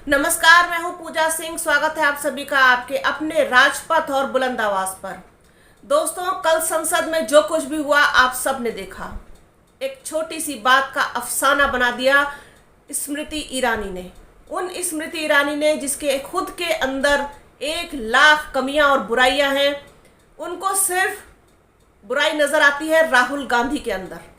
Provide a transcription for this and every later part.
नमस्कार, मैं हूं पूजा सिंह। स्वागत है आप सभी का आपके अपने राजपथ और बुलंद आवाज पर। दोस्तों, कल संसद में जो कुछ भी हुआ आप सब ने देखा। एक छोटी सी बात का अफसाना बना दिया स्मृति ईरानी ने। उन स्मृति ईरानी ने जिसके खुद के अंदर 1,00,000 कमियां और बुराइयां हैं, उनको सिर्फ बुराई नजर आती है राहुल गांधी के अंदर,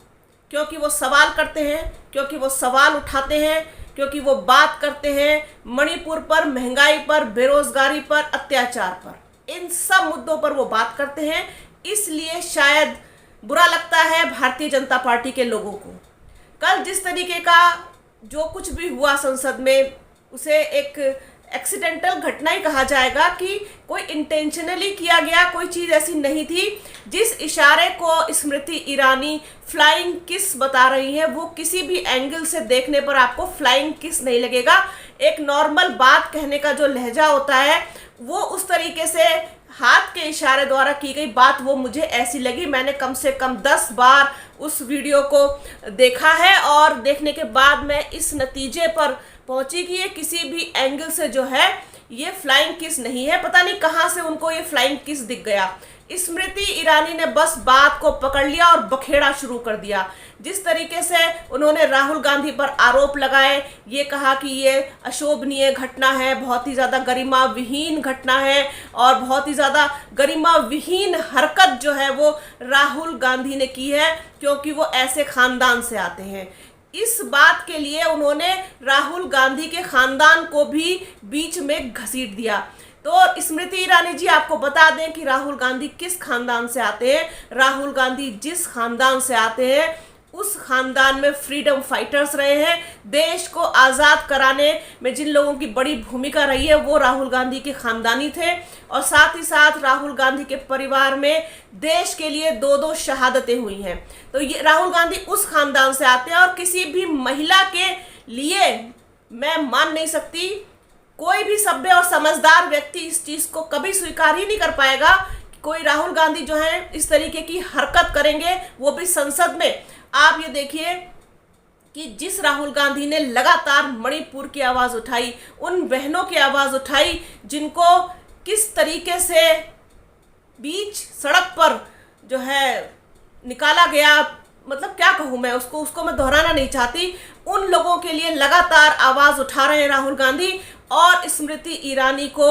क्योंकि वो सवाल करते हैं, क्योंकि वो सवाल उठाते हैं, क्योंकि वो बात करते हैं मणिपुर पर, महंगाई पर, बेरोजगारी पर, अत्याचार पर। इन सब मुद्दों पर वो बात करते हैं, इसलिए शायद बुरा लगता है भारतीय जनता पार्टी के लोगों को। कल जिस तरीके का जो कुछ भी हुआ संसद में, उसे एक एक्सीडेंटल घटना ही कहा जाएगा कि कोई इंटेंशनली किया गया कोई चीज़ ऐसी नहीं थी। जिस इशारे को स्मृति ईरानी फ्लाइंग किस बता रही है, वो किसी भी एंगल से देखने पर आपको फ्लाइंग किस नहीं लगेगा। एक नॉर्मल बात कहने का जो लहजा होता है, वो उस तरीके से हाथ के इशारे द्वारा की गई बात वो मुझे ऐसी लगी। मैंने कम से कम 10 बार उस वीडियो को देखा है और देखने के बाद मैं इस नतीजे पर पहुंची कि ये किसी भी एंगल से जो है ये फ्लाइंग किस नहीं है। पता नहीं कहाँ से उनको ये फ्लाइंग किस दिख गया। स्मृति ईरानी ने बस बात को पकड़ लिया और बखेड़ा शुरू कर दिया। जिस तरीके से उन्होंने राहुल गांधी पर आरोप लगाए, ये कहा कि ये अशोभनीय घटना है, बहुत ही ज़्यादा गरिमा विहीन घटना है और बहुत ही ज़्यादा गरिमा विहीन हरकत जो है वो राहुल गांधी ने की है, क्योंकि वो ऐसे खानदान से आते हैं। इस बात के लिए उन्होंने राहुल गांधी के खानदान को भी बीच में घसीट दिया। तो स्मृति ईरानी जी, आपको बता दें कि राहुल गांधी किस खानदान से आते हैं। राहुल गांधी जिस खानदान से आते हैं, उस खानदान में फ्रीडम फाइटर्स रहे हैं। देश को आज़ाद कराने में जिन लोगों की बड़ी भूमिका रही है, वो राहुल गांधी के खानदानी थे। और साथ ही साथ राहुल गांधी के परिवार में देश के लिए 2-2 शहादतें हुई हैं। तो ये राहुल गांधी उस खानदान से आते हैं और किसी भी महिला के लिए मैं मान नहीं सकती, कोई भी सभ्य और समझदार व्यक्ति इस चीज़ को कभी स्वीकार ही नहीं कर पाएगा कि कोई राहुल गांधी जो है इस तरीके की हरकत करेंगे, वो भी संसद में। आप ये देखिए कि जिस राहुल गांधी ने लगातार मणिपुर की आवाज़ उठाई, उन बहनों की आवाज़ उठाई जिनको किस तरीके से बीच सड़क पर जो है निकाला गया, मतलब क्या कहूँ मैं, उसको मैं दोहराना नहीं चाहती। उन लोगों के लिए लगातार आवाज़ उठा रहे हैं राहुल गांधी। और स्मृति ईरानी को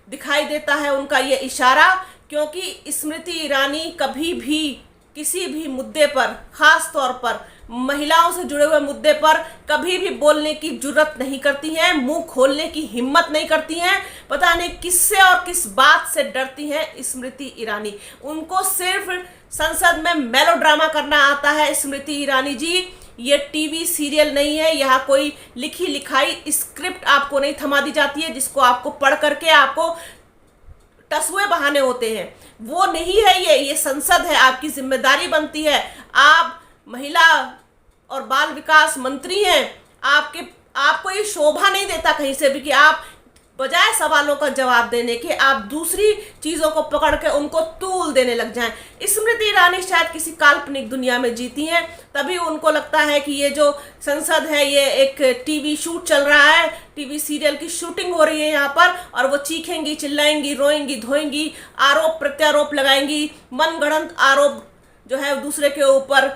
दिखाई देता है उनका ये इशारा, क्योंकि स्मृति ईरानी कभी भी किसी भी मुद्दे पर, खास तौर पर महिलाओं से जुड़े हुए मुद्दे पर कभी भी बोलने की जुर्रत नहीं करती हैं, मुंह खोलने की हिम्मत नहीं करती हैं। पता नहीं किससे और किस बात से डरती हैं स्मृति ईरानी। उनको सिर्फ संसद में मेलोड्रामा करना आता है। स्मृति ईरानी जी, ये टीवी सीरियल नहीं है, यहाँ कोई लिखी लिखाई स्क्रिप्ट आपको नहीं थमा दी जाती है जिसको आपको पढ़ करके आपको टसुए बहाने होते हैं। वो नहीं है ये संसद है। आपकी जिम्मेदारी बनती है, आप महिला और बाल विकास मंत्री हैं, आपको ये शोभा नहीं देता कहीं से भी कि आप बजाय सवालों का जवाब देने के आप दूसरी चीज़ों को पकड़ के उनको तूल देने लग जाएं। स्मृति ईरानी शायद किसी काल्पनिक दुनिया में जीती हैं, तभी उनको लगता है कि ये जो संसद है ये एक टीवी शूट चल रहा है, टीवी सीरियल की शूटिंग हो रही है यहाँ पर, और वो चीखेंगी, चिल्लाएंगी, रोएंगी, धोएंगी, आरोप प्रत्यारोप लगाएंगी, मनगढ़ंत आरोप जो है दूसरे के ऊपर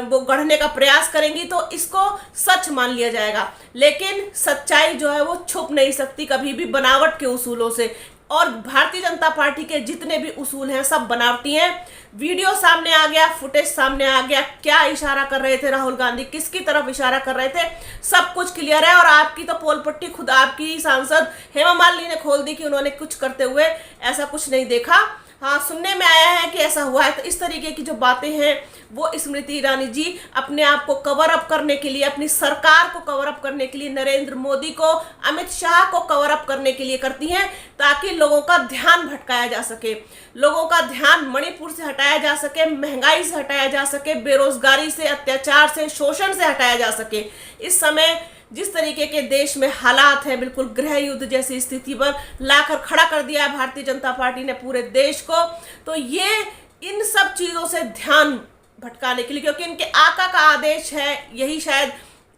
वो गढ़ने का प्रयास करेंगी, तो इसको सच मान लिया जाएगा। लेकिन सच्चाई जो है वो छुप नहीं सकती कभी भी बनावट के उसूलों से। और भारतीय जनता पार्टी के जितने भी उसूल हैं सब बनावटी हैं। वीडियो सामने आ गया, फुटेज सामने आ गया, क्या इशारा कर रहे थे राहुल गांधी, किसकी तरफ इशारा कर रहे थे, सब कुछ क्लियर है। और आपकी तो पोल पट्टी खुद आपकी सांसद हेमा मालिनी ने खोल दी कि उन्होंने कुछ करते हुए ऐसा कुछ नहीं देखा। हाँ, सुनने में आया है कि ऐसा हुआ है। तो इस तरीके की जो बातें हैं वो स्मृति ईरानी जी अपने आप को कवर अप करने के लिए, अपनी सरकार को कवर अप करने के लिए, नरेंद्र मोदी को, अमित शाह को कवर अप करने के लिए करती हैं, ताकि लोगों का ध्यान भटकाया जा सके, लोगों का ध्यान मणिपुर से हटाया जा सके, महंगाई से हटाया जा सके, बेरोजगारी से, अत्याचार से, शोषण से हटाया जा सके। इस समय जिस तरीके के देश में हालात है, बिल्कुल गृह युद्ध जैसी स्थिति पर लाकर खड़ा कर दिया है भारतीय जनता पार्टी ने पूरे देश को। तो ये इन सब चीज़ों से ध्यान भटकाने के लिए, क्योंकि इनके आका का आदेश है, यही शायद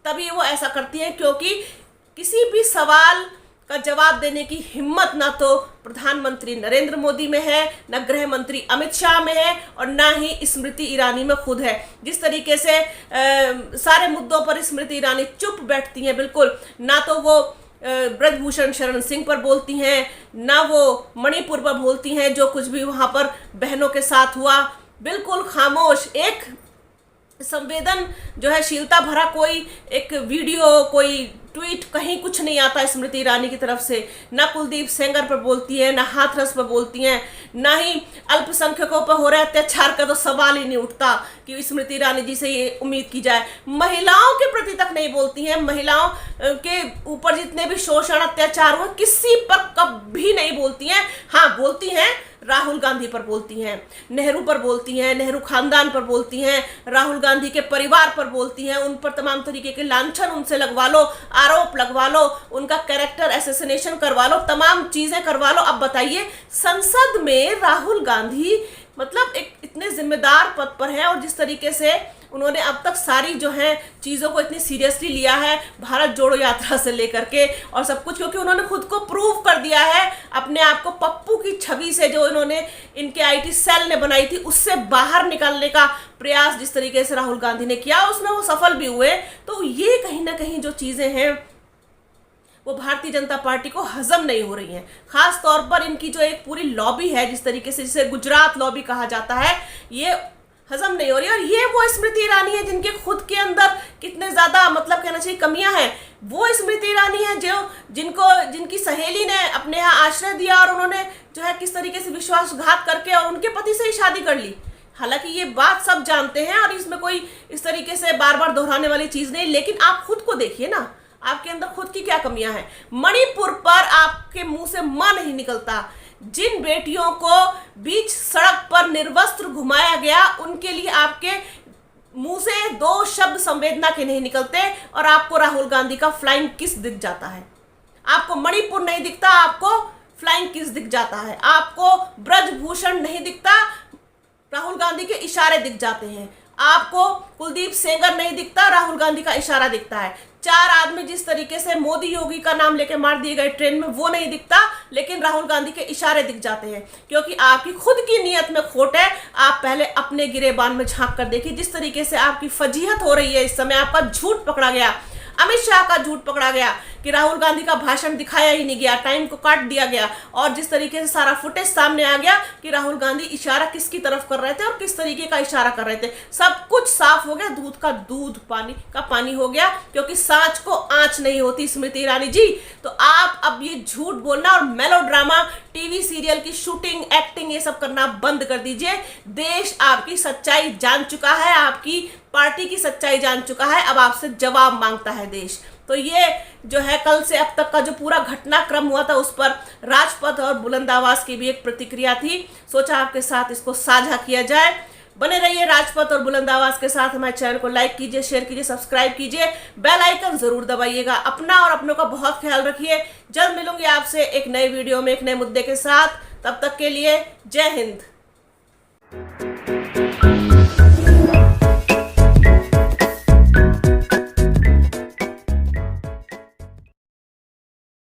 तभी वो ऐसा करती हैं, क्योंकि किसी भी सवाल का जवाब देने की हिम्मत ना तो प्रधानमंत्री नरेंद्र मोदी में है, न गृह मंत्री अमित शाह में है, और ना ही स्मृति ईरानी में खुद है। जिस तरीके से सारे मुद्दों पर स्मृति ईरानी चुप बैठती हैं, बिल्कुल ना तो वो ब्रजभूषण शरण सिंह पर बोलती हैं, ना वो मणिपुर पर बोलती हैं, जो कुछ भी वहाँ पर बहनों के साथ हुआ बिल्कुल खामोश। एक संवेदन जो है शीलता भरा कोई एक वीडियो, कोई ट्वीट, कहीं कुछ नहीं आता स्मृति ईरानी की तरफ से। ना कुलदीप सेंगर पर बोलती है, ना हाथरस पर बोलती हैं, ना ही अल्पसंख्यकों पर हो रहे अत्याचार का तो सवाल ही नहीं उठता कि स्मृति ईरानी जी से ये उम्मीद की जाए। महिलाओं के प्रति तक नहीं बोलती हैं, महिलाओं के ऊपर जितने भी शोषण अत्याचार हुए किसी पर कभी नहीं बोलती हैं। हाँ, बोलती हैं, राहुल गांधी पर बोलती हैं, नेहरू पर बोलती हैं, नेहरू खानदान पर बोलती हैं, राहुल गांधी के परिवार पर बोलती हैं, उन पर तमाम तरीके के लांछन उनसे लगवा लो, आरोप लगवा लो, उनका कैरेक्टर असैसिनेशन करवा लो, तमाम चीजें करवा लो। अब बताइए, संसद में राहुल गांधी मतलब एक इतने जिम्मेदार पद पर है, और जिस तरीके से उन्होंने अब तक सारी जो है चीज़ों को इतनी सीरियसली लिया है, भारत जोड़ो यात्रा से लेकर के और सब कुछ, क्योंकि उन्होंने खुद को प्रूव कर दिया है अपने आप को। पप्पू की छवि से जो इन्होंने इनके आईटी सेल ने बनाई थी, उससे बाहर निकालने का प्रयास जिस तरीके से राहुल गांधी ने किया, उसमें वो सफल भी हुए। तो ये कहीं ना कहीं जो चीज़ें हैं वो भारतीय जनता पार्टी को हजम नहीं हो रही हैं। खास तौर पर इनकी जो एक पूरी लॉबी है, जिस तरीके से जिसे गुजरात लॉबी कहा जाता है, ये हजम नहीं हो रही। और ये वो स्मृति ईरानी है जिनके खुद के अंदर कितने ज्यादा मतलब कहना चाहिए कमियां हैं। वो स्मृति ईरानी है जिनकी सहेली ने अपने यहाँ आश्रय दिया और उन्होंने जो है किस तरीके से विश्वासघात करके और उनके पति से ही शादी कर ली। हालांकि ये बात सब जानते हैं और इसमें कोई इस तरीके से बार बार दोहराने वाली चीज नहीं, लेकिन आप खुद को देखिए ना, आपके अंदर खुद की क्या कमियां हैं। मणिपुर पर आपके मुंह से मां नहीं निकलता। जिन बेटियों को बीच सड़क पर निर्वस्त्र घुमाया गया, उनके लिए आपके मुंह से दो शब्द संवेदना के नहीं निकलते, और आपको राहुल गांधी का फ्लाइंग किस दिख जाता है। आपको मणिपुर नहीं दिखता, आपको फ्लाइंग किस दिख जाता है। आपको ब्रजभूषण नहीं दिखता, राहुल गांधी के इशारे दिख जाते हैं। आपको कुलदीप सेंगर नहीं दिखता, राहुल गांधी का इशारा दिखता है। 4 आदमी जिस तरीके से मोदी योगी का नाम लेके मार दिए गए ट्रेन में, वो नहीं दिखता, लेकिन राहुल गांधी के इशारे दिख जाते हैं, क्योंकि आपकी खुद की नीयत में खोट है। आप पहले अपने गिरेबान में झांक कर देखिए, जिस तरीके से आपकी फजीहत हो रही है इस समय। आपका झूठ पकड़ा गया, अमित शाह का झूठ पकड़ा गया कि राहुल गांधी का भाषण दिखाया ही नहीं गया, टाइम को काट दिया गया, और जिस तरीके से सारा फुटेज सामने आ गया कि राहुल गांधी इशारा किसकी तरफ कर रहे थे और किस तरीके का इशारा कर रहे थे, सब कुछ साफ हो गया। दूध का दूध, पानी का पानी हो गया, क्योंकि सांच को आंच नहीं होती स्मृति ईरानी जी। तो आप अब ये झूठ बोलना और मेलोड्रामा, टीवी सीरियल की शूटिंग, एक्टिंग, ये सब करना बंद कर दीजिए। देश आपकी सच्चाई जान चुका है, आपकी पार्टी की सच्चाई जान चुका है, अब आपसे जवाब मांगता है देश। तो ये जो है कल से अब तक का जो पूरा घटनाक्रम हुआ था, उस पर राजपथ और बुलंद आवाज की भी एक प्रतिक्रिया थी, सोचा आपके साथ इसको साझा किया जाए। बने रहिए राजपथ और बुलंद आवाज के साथ। हमारे चैनल को लाइक कीजिए, शेयर कीजिए, सब्सक्राइब कीजिए, बेल आइकन जरूर दबाइएगा। अपना और अपनों का बहुत ख्याल रखिए। जल्द मिलूंगी आपसे एक नए वीडियो में एक नए मुद्दे के साथ। तब तक के लिए जय हिंद।